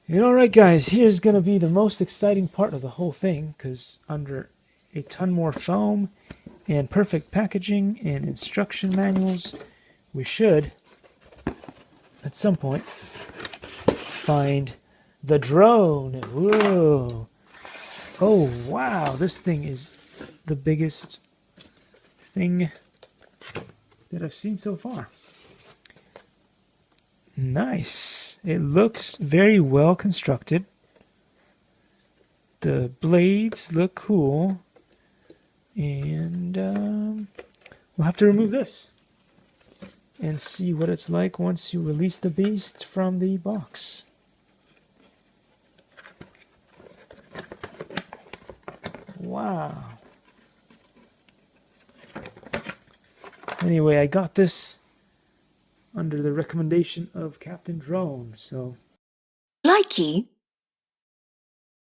And alright guys, here's going to be the most exciting part of the whole thing, because under a ton more foam and perfect packaging and instruction manuals, we should, at some point, find the drone. Whoa! Oh wow, this thing is the biggest thing that I've seen so far. Nice. It looks very well constructed. The blades look cool. And we'll have to remove this and see what it's like once you release the beast from the box. Wow. Anyway, I got this under the recommendation of Captain Drone, so... Likey